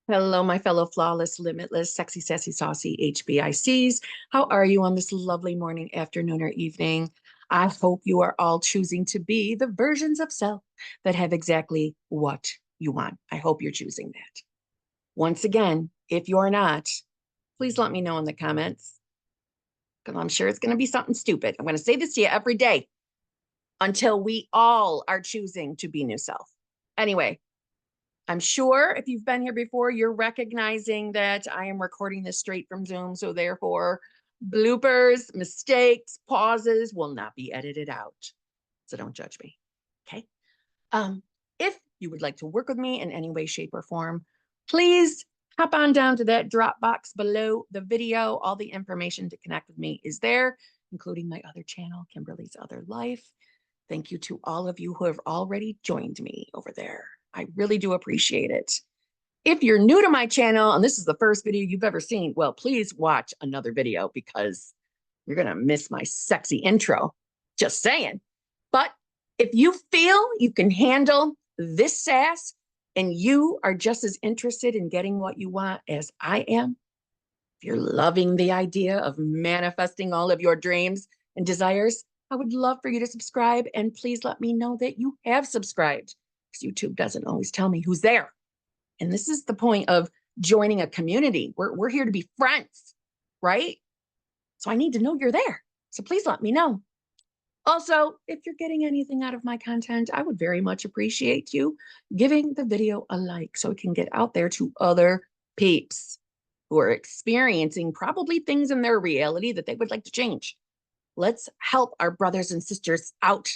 Hello, my fellow flawless, limitless, sexy, sassy, saucy HBICs. How are you on this lovely morning, afternoon, or evening? I hope you are all choosing to be the versions of self that have exactly what you want. I hope you're choosing that. Once again, if you're not, please let me know in the comments because I'm sure it's going to be something stupid. I'm going to say this to you every day until we all are choosing to be new self. Anyway, I'm sure if you've been here before, you're recognizing that I am recording this straight from Zoom. So therefore, bloopers, mistakes, pauses will not be edited out. So don't judge me. Okay. If you would like to work with me in any way, shape, or form, please hop on down to that drop box below the video. All the information to connect with me is there, including my other channel, Kimberly's Other Life. Thank you to all of you who have already joined me over there. I really do appreciate it. If you're new to my channel and this is the first video you've ever seen, well, please watch another video because you're going to miss my sexy intro. Just saying. But if you feel you can handle this sass and you are just as interested in getting what you want as I am, if you're loving the idea of manifesting all of your dreams and desires, I would love for you to subscribe and please let me know that you have subscribed because YouTube doesn't always tell me who's there. And this is the point of joining a community. We're here to be friends, right? So I need to know you're there. So please let me know. Also, if you're getting anything out of my content, I would very much appreciate you giving the video a like so it can get out there to other peeps who are experiencing probably things in their reality that they would like to change. Let's help our brothers and sisters out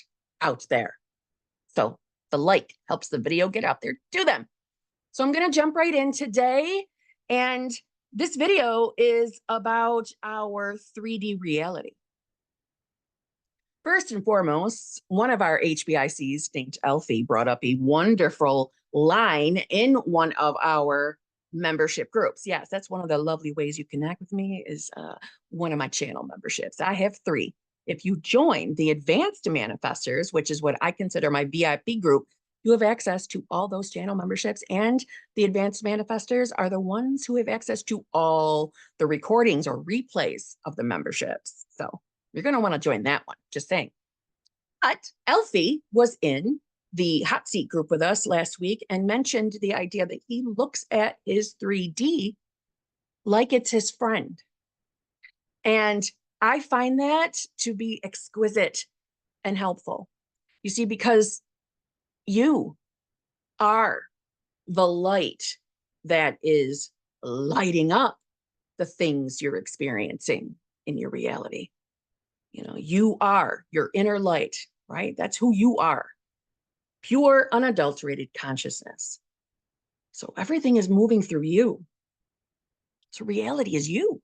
there. So the like helps the video get out there to them. So I'm going to jump right in today. And this video is about our 3D reality. First and foremost, one of our HBICs named Elfie brought up a wonderful line in one of our membership groups. Yes, that's one of the lovely ways you connect with me is one of my channel memberships. I have 3. If you join the advanced manifestors, which is what I consider my VIP group, you have access to all those channel memberships, and the advanced manifestors are the ones who have access to all the recordings or replays of the memberships. So you're going to want to join that one, just saying. But Elfie was in the hot seat group with us last week and mentioned the idea that he looks at his 3D like it's his friend. And I find that to be exquisite and helpful. You see, because you are the light that is lighting up the things you're experiencing in your reality. You know, you are your inner light, right? That's who you are. Pure, unadulterated consciousness. So everything is moving through you. So reality is you.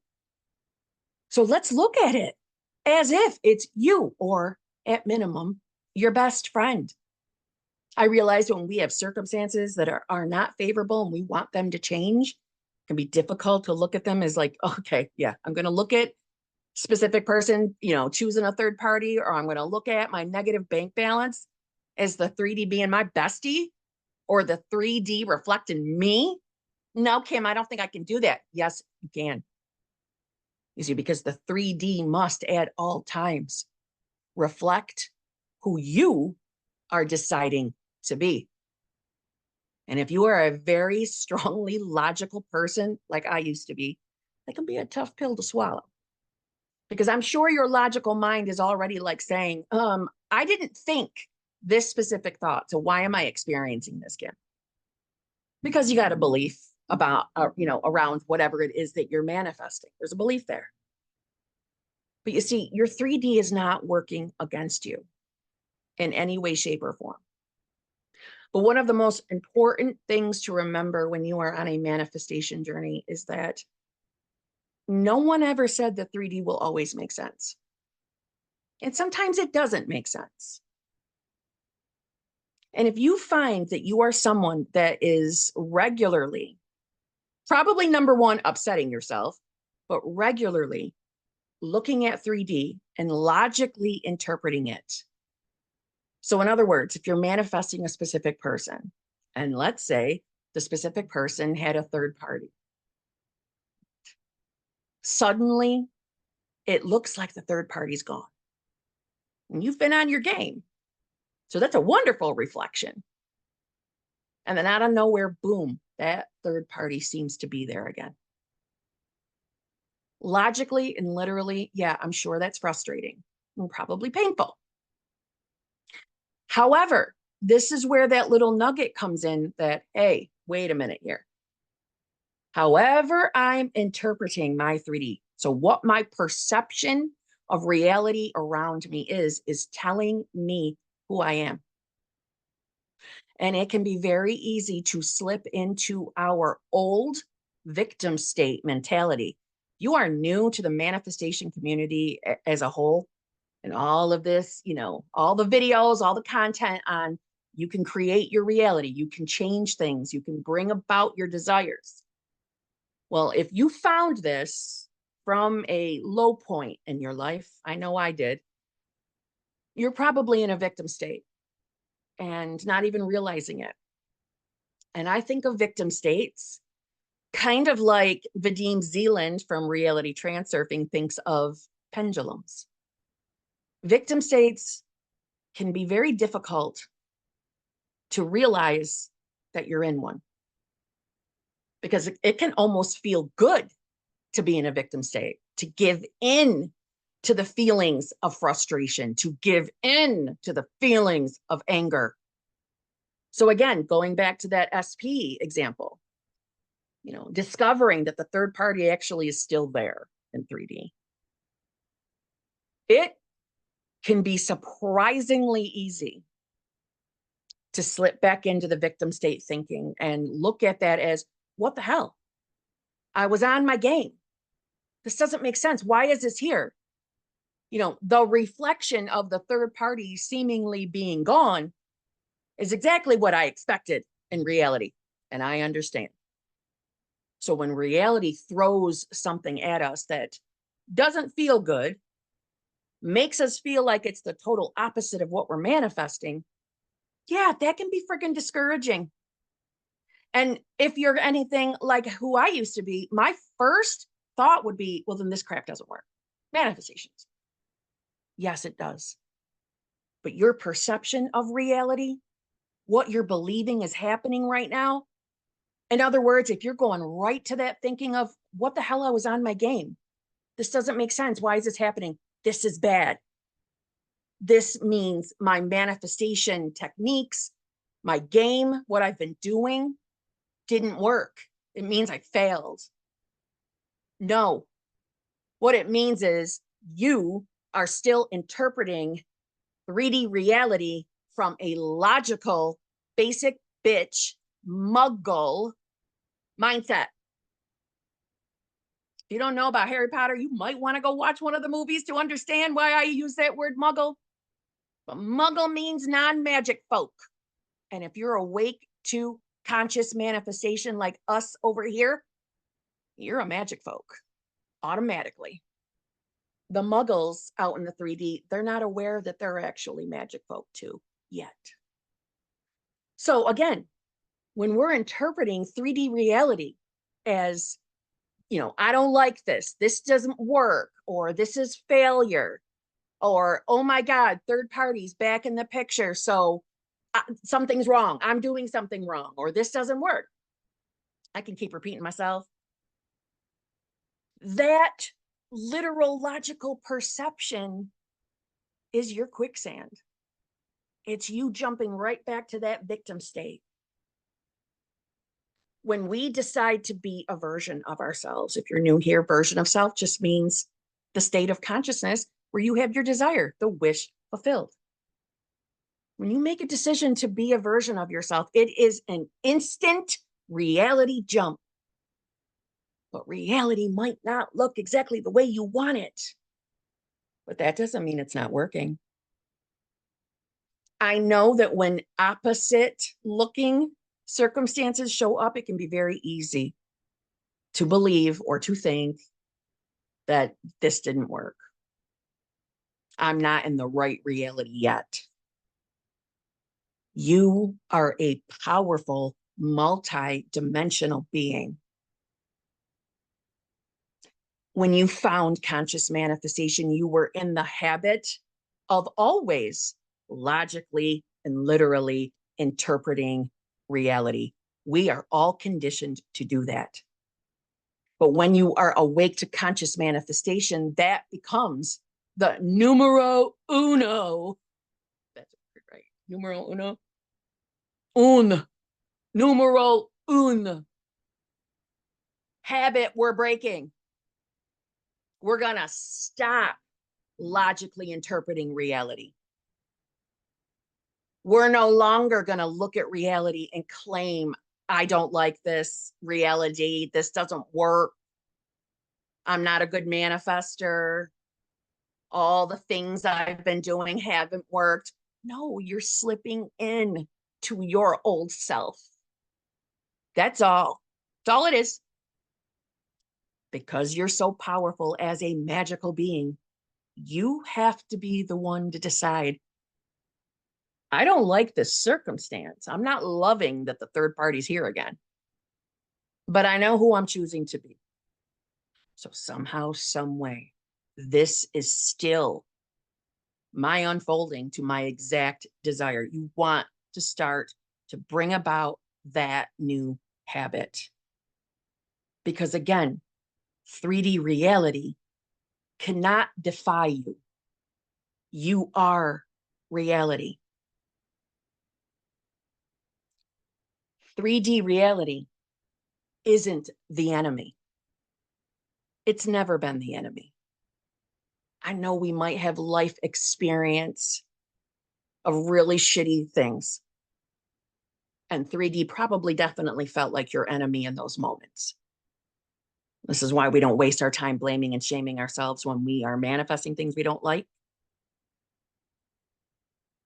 So let's look at it as if it's you, or at minimum, your best friend. I realize when we have circumstances that are not favorable and we want them to change, it can be difficult to look at them as like, okay, yeah, I'm going to look at specific person, choosing a third party, or I'm going to look at my negative bank balance as the 3D being my bestie, or the 3D reflecting me. No, Kim, I don't think I can do that. Yes, you can. You see, because the 3D must at all times reflect who you are deciding to be. And if you are a very strongly logical person, like I used to be, that can be a tough pill to swallow. Because I'm sure your logical mind is already like saying, I didn't think this specific thought. So why am I experiencing this, Kim? Because you got a belief about, around whatever it is that you're manifesting. There's a belief there. But you see, your 3D is not working against you in any way, shape, or form. But one of the most important things to remember when you are on a manifestation journey is that no one ever said that 3D will always make sense. And sometimes it doesn't make sense. And if you find that you are someone that is regularly, probably number one, upsetting yourself, but regularly looking at 3D and logically interpreting it. So in other words, if you're manifesting a specific person, and let's say the specific person had a third party. Suddenly, it looks like the third party's gone. And you've been on your game. So that's a wonderful reflection. And then out of nowhere, boom, that third party seems to be there again. Logically and literally, yeah, I'm sure that's frustrating and probably painful. However, this is where that little nugget comes in that, hey, wait a minute here. However, I'm interpreting my 3D. So what my perception of reality around me is telling me who I am. And it can be very easy to slip into our old victim state mentality. You are new to the manifestation community as a whole, and all of this, all the videos, all the content on you can create your reality, you can change things, you can bring about your desires. Well, if you found this from a low point in your life, I know I did, you're probably in a victim state and not even realizing it. And I think of victim states kind of like Vadim Zeland from Reality Transurfing thinks of pendulums. Victim states can be very difficult to realize that you're in one because it can almost feel good to be in a victim state, to give in to the feelings of frustration, to give in to the feelings of anger. So again, going back to that SP example, discovering that the third party actually is still there in 3D. It can be surprisingly easy to slip back into the victim state thinking and look at that as, what the hell? I was on my game. This doesn't make sense. Why is this here? The reflection of the third party seemingly being gone is exactly what I expected in reality. And I understand. So when reality throws something at us that doesn't feel good, makes us feel like it's the total opposite of what we're manifesting, yeah, that can be freaking discouraging. And if you're anything like who I used to be, my first thought would be, well, then this crap doesn't work. Manifestations. Yes, it does. But your perception of reality, what you're believing is happening right now, in other words, if you're going right to that thinking of what the hell, I was on my game. This doesn't make sense. Why is this happening? This is bad. This means my manifestation techniques, my game, what I've been doing didn't work. It means I failed. No. What it means is you are still interpreting 3D reality from a logical, basic bitch, muggle mindset. If you don't know about Harry Potter, you might want to go watch one of the movies to understand why I use that word muggle. But muggle means non-magic folk. And if you're awake to conscious manifestation like us over here, you're a magic folk automatically. The muggles out in the 3D, they're not aware that they're actually magic folk too yet. So again, when we're interpreting 3D reality as, I don't like this, this doesn't work, or this is failure, or, oh my God, third parties back in the picture. So something's wrong. I'm doing something wrong, or this doesn't work. I can keep repeating myself. That literal logical perception is your quicksand. It's you jumping right back to that victim state. When we decide to be a version of ourselves, if you're new here, version of self just means the state of consciousness where you have your desire, the wish fulfilled. When you make a decision to be a version of yourself, it is an instant reality jump. But reality might not look exactly the way you want it. But that doesn't mean it's not working. I know that when opposite looking circumstances show up, it can be very easy to believe or to think that this didn't work. I'm not in the right reality yet. You are a powerful multi-dimensional being. When you found conscious manifestation, you were in the habit of always logically and literally interpreting reality. We are all conditioned to do that. But when you are awake to conscious manifestation, that becomes the numero uno. That's right. Numero uno. Numero un. Habit we're breaking. We're going to stop logically interpreting reality. We're no longer going to look at reality and claim, I don't like this reality. This doesn't work. I'm not a good manifester. All the things I've been doing haven't worked. No, you're slipping in to your old self. That's all. That's all it is. Because you're so powerful as a magical being, you have to be the one to decide, I don't like this circumstance. I'm not loving that the third party's here again, but I know who I'm choosing to be. So somehow, some way, this is still my unfolding to my exact desire. You want to start to bring about that new habit. Because again, 3D reality cannot defy you. You are reality. 3D reality isn't the enemy. It's never been the enemy. I know we might have life experience of really shitty things. And 3D probably definitely felt like your enemy in those moments. This is why we don't waste our time blaming and shaming ourselves when we are manifesting things we don't like.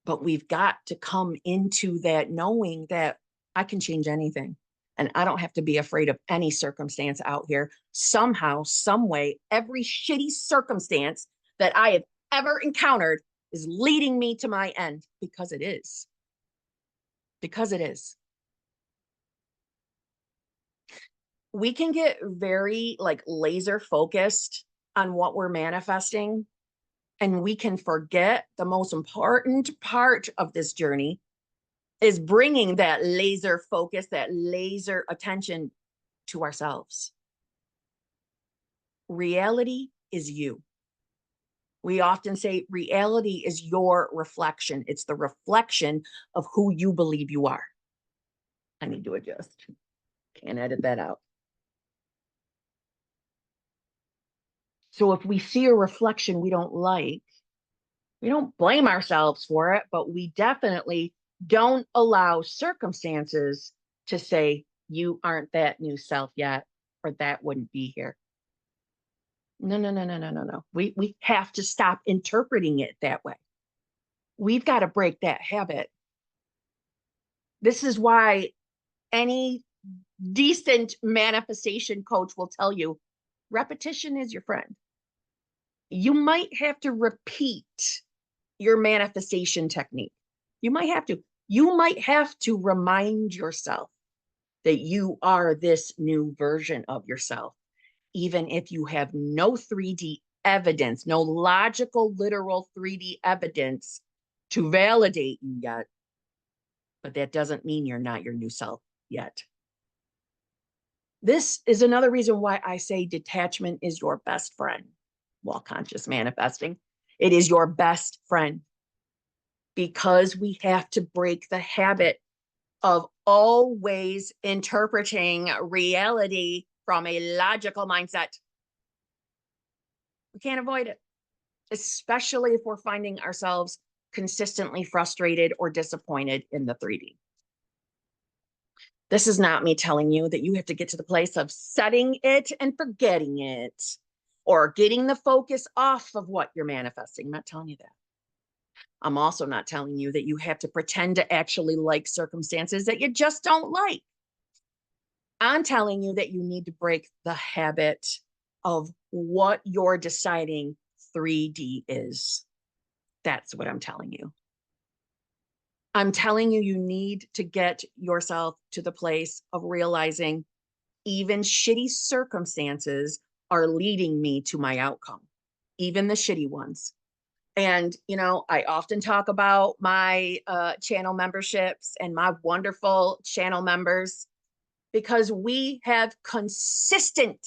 But we've got to come into that knowing that I can change anything. And I don't have to be afraid of any circumstance out here. Somehow, some way, every shitty circumstance that I have ever encountered is leading me to my end, because it is. Because it is. We can get very laser focused on what we're manifesting, and we can forget the most important part of this journey is bringing that laser focus, that laser attention to ourselves. Reality is you. We often say reality is your reflection. It's the reflection of who you believe you are. I need to adjust. Can't edit that out. So if we see a reflection we don't like, we don't blame ourselves for it, but we definitely don't allow circumstances to say, you aren't that new self yet, or that wouldn't be here. No. We have to stop interpreting it that way. We've got to break that habit. This is why any decent manifestation coach will tell you repetition is your friend. You might have to repeat your manifestation technique. You might have to. You might have to remind yourself that you are this new version of yourself, even if you have no 3D evidence, no logical, literal 3D evidence to validate you yet. But that doesn't mean you're not your new self yet. This is another reason why I say detachment is your best friend while conscious manifesting. It is your best friend, because we have to break the habit of always interpreting reality from a logical mindset. We can't avoid it, especially if we're finding ourselves consistently frustrated or disappointed in the 3D. This is not me telling you that you have to get to the place of setting it and forgetting it, or getting the focus off of what you're manifesting. I'm not telling you that. I'm also not telling you that you have to pretend to actually like circumstances that you just don't like. I'm telling you that you need to break the habit of what you're deciding 3D is. That's what I'm telling you. I'm telling you, you need to get yourself to the place of realizing even shitty circumstances are leading me to my outcome, even the shitty ones. And, I often talk about my channel memberships and my wonderful channel members because we have consistent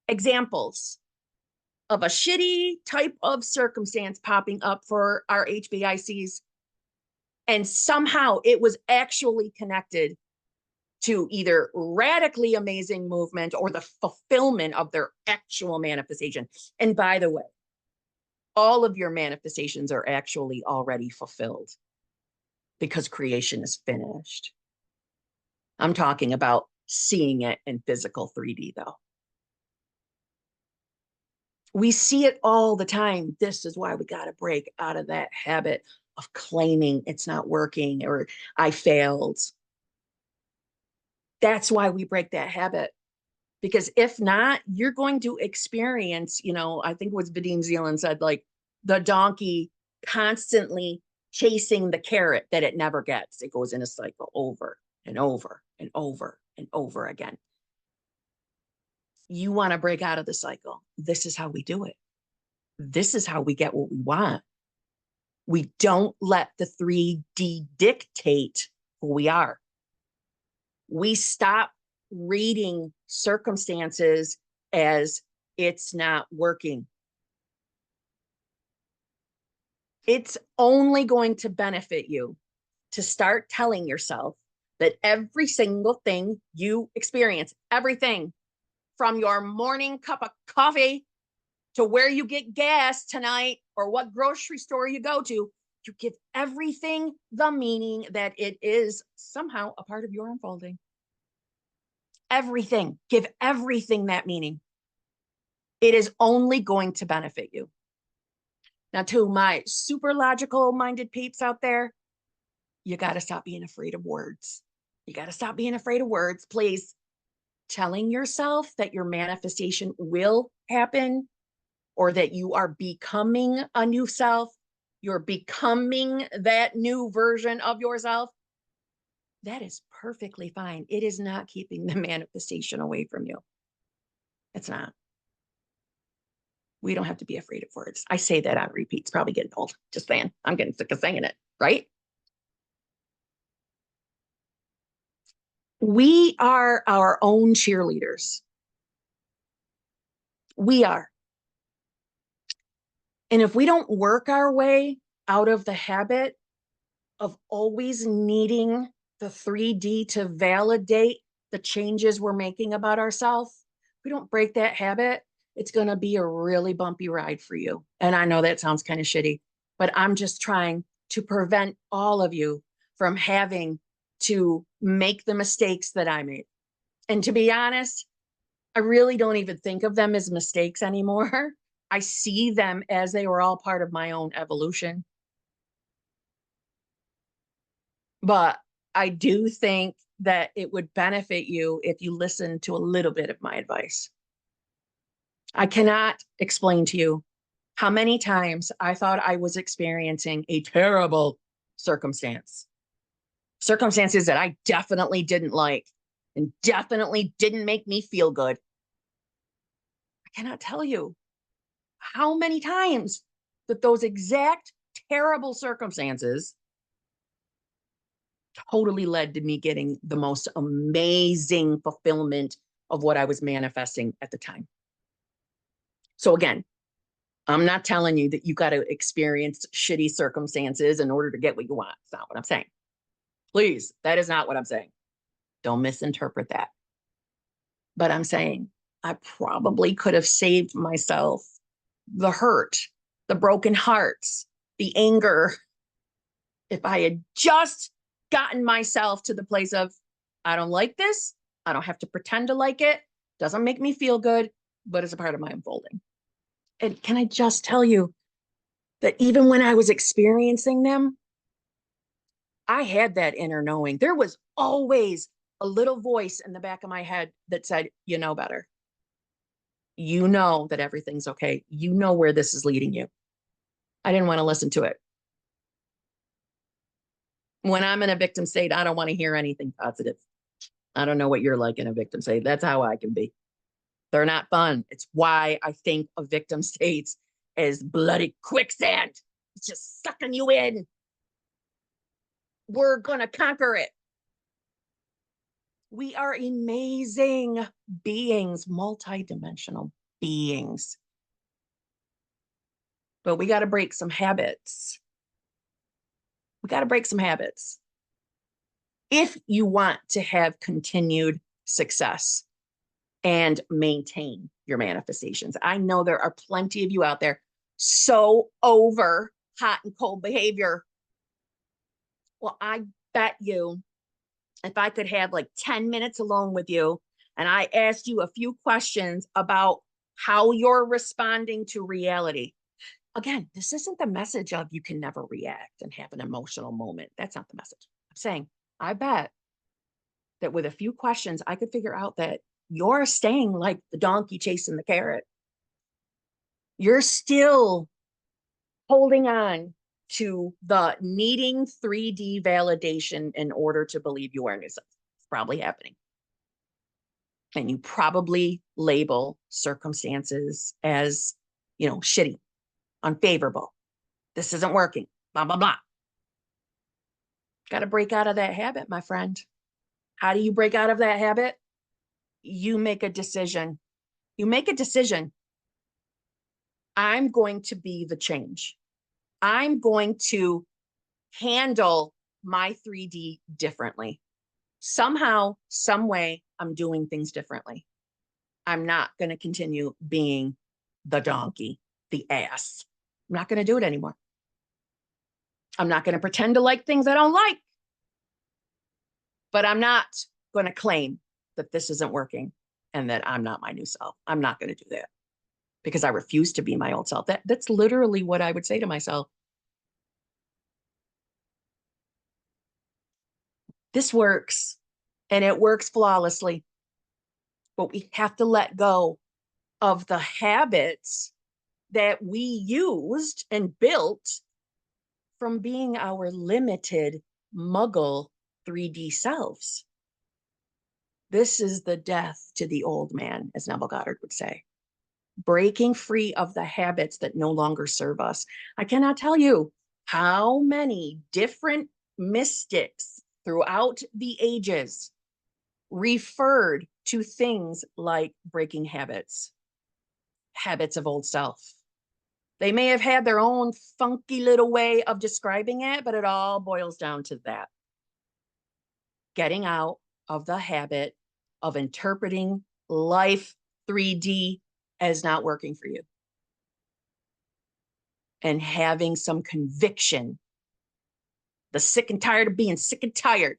examples of a shitty type of circumstance popping up for our HBICs. And somehow it was actually connected to either radically amazing movement or the fulfillment of their actual manifestation. And by the way, all of your manifestations are actually already fulfilled because creation is finished. I'm talking about seeing it in physical 3D though. We see it all the time. This is why we got to break out of that habit of claiming it's not working or I failed. That's why we break that habit. Because if not, you're going to experience, I think it was Vadim Zeland said, like the donkey constantly chasing the carrot that it never gets. It goes in a cycle over and over and over and over again. You want to break out of the cycle. This is how we do it. This is how we get what we want. We don't let the 3D dictate who we are. We stop reading circumstances as it's not working. It's only going to benefit you to start telling yourself that every single thing you experience, everything from your morning cup of coffee to where you get gas tonight or what grocery store you go to, you give everything the meaning that it is somehow a part of your unfolding. Everything, give everything that meaning. It is only going to benefit you. Now, to my super logical minded peeps out there, you got to stop being afraid of words. You got to stop being afraid of words, please. Telling yourself that your manifestation will happen or that you are becoming a new self, you're becoming that new version of yourself, that is perfectly fine. It is not keeping the manifestation away from you. It's not. We don't have to be afraid of words. I say that on repeat. It's probably getting old. Just saying. I'm getting sick of saying it, right? We are our own cheerleaders. We are. And if we don't work our way out of the habit of always needing the 3D to validate the changes we're making about ourselves, if we don't break that habit, it's going to be a really bumpy ride for you. And I know that sounds kind of shitty, but I'm just trying to prevent all of you from having to make the mistakes that I made. And to be honest, I really don't even think of them as mistakes anymore. I see them as they were all part of my own evolution. But I do think that it would benefit you if you listen to a little bit of my advice. I cannot explain to you how many times I thought I was experiencing a terrible circumstances that I definitely didn't like and definitely didn't make me feel good. I cannot tell you how many times that those exact terrible circumstances totally led to me getting the most amazing fulfillment of what I was manifesting at the time. So again, I'm not telling you that you got to experience shitty circumstances in order to get what you want. That's not what I'm saying. Please, that is not what I'm saying. Don't misinterpret that. But I'm saying I probably could have saved myself the hurt, the broken hearts, the anger, if I had just gotten myself to the place of, I don't like this. I don't have to pretend to like it. Doesn't make me feel good, but it's a part of my unfolding. And can I just tell you that even when I was experiencing them, I had that inner knowing. There was always a little voice in the back of my head that said, you know better. You know that everything's okay. You know where this is leading you. I didn't want to listen to it. When I'm in a victim state, I don't want to hear anything positive. I don't know what you're like in a victim state. That's how I can be. They're not fun. It's why I think of victim states as bloody quicksand. It's just sucking you in. We're going to conquer it. We are amazing beings, multidimensional beings. But we got to break some habits. We got to break some habits. If you want to have continued success and maintain your manifestations. I know there are plenty of you out there so over hot and cold behavior. Well, I bet you if I could have like 10 minutes alone with you and I asked you a few questions about how you're responding to reality. Again, this isn't the message of you can never react and have an emotional moment. That's not the message. I'm saying, I bet that with a few questions, I could figure out that you're staying like the donkey chasing the carrot. You're still holding on to the needing 3D validation in order to believe you are in yourself. It's probably happening. And you probably label circumstances as, shitty, unfavorable. This isn't working, blah, blah, blah. Got to break out of that habit, my friend. How do you break out of that habit? You make a decision. You make a decision. I'm going to be the change. I'm going to handle my 3D differently. Somehow, some way, I'm doing things differently. I'm not going to continue being the donkey, the ass. I'm not going to do it anymore. I'm not going to pretend to like things I don't like. But I'm not going to claim that this isn't working and that I'm not my new self. I'm not going to do that because I refuse to be my old self. That's literally what I would say to myself. This works and it works flawlessly, but we have to let go of the habits that we used and built from being our limited muggle 3D selves. This is the death to the old man, as Neville Goddard would say. Breaking free of the habits that no longer serve us. I cannot tell you how many different mystics throughout the ages referred to things like breaking habits, habits of old self. They may have had their own funky little way of describing it, but it all boils down to that. Getting out of the habit of interpreting life 3D as not working for you. And having some conviction, the sick and tired of being sick and tired,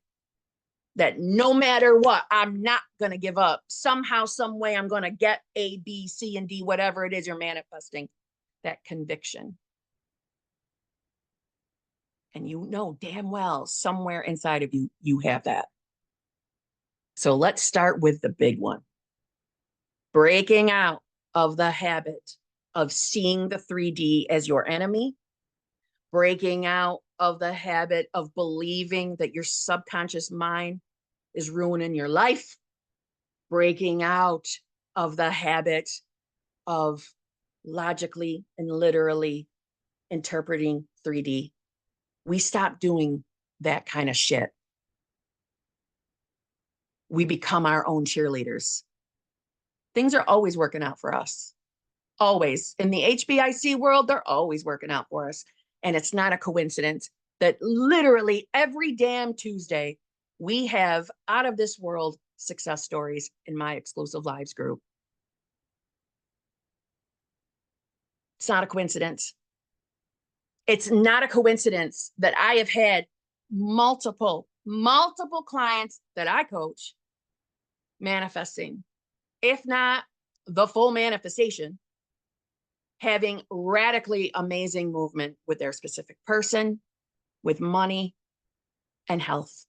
that no matter what, I'm not going to give up. Somehow, some way, I'm going to get A, B, C, and D, whatever it is you're manifesting, that conviction. And you know damn well somewhere inside of you, you have that. So let's start with the big one. Breaking out of the habit of seeing the 3D as your enemy, breaking out of the habit of believing that your subconscious mind is ruining your life, breaking out of the habit of logically and literally interpreting 3D. We stop doing that kind of shit. We become our own cheerleaders. Things are always working out for us. Always. In the HBIC world, they're always working out for us. And it's not a coincidence that literally every damn Tuesday, we have out of this world success stories in my exclusive lives group. It's not a coincidence. It's not a coincidence that I have had multiple clients that I coach manifesting, if not the full manifestation, having radically amazing movement with their specific person, with money and health.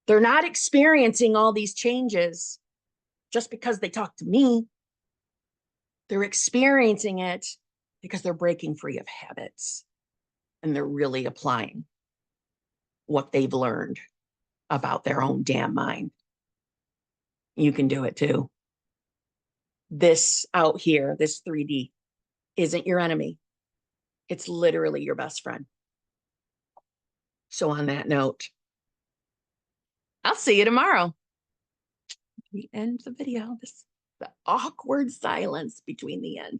They're not experiencing all these changes just because they talk to me. They're experiencing it because they're breaking free of habits and they're really applying what they've learned about their own damn mind. You can do it too. This out here, this 3D, isn't your enemy. It's literally your best friend. So on that note, I'll see you tomorrow. We end the video. The awkward silence between the end.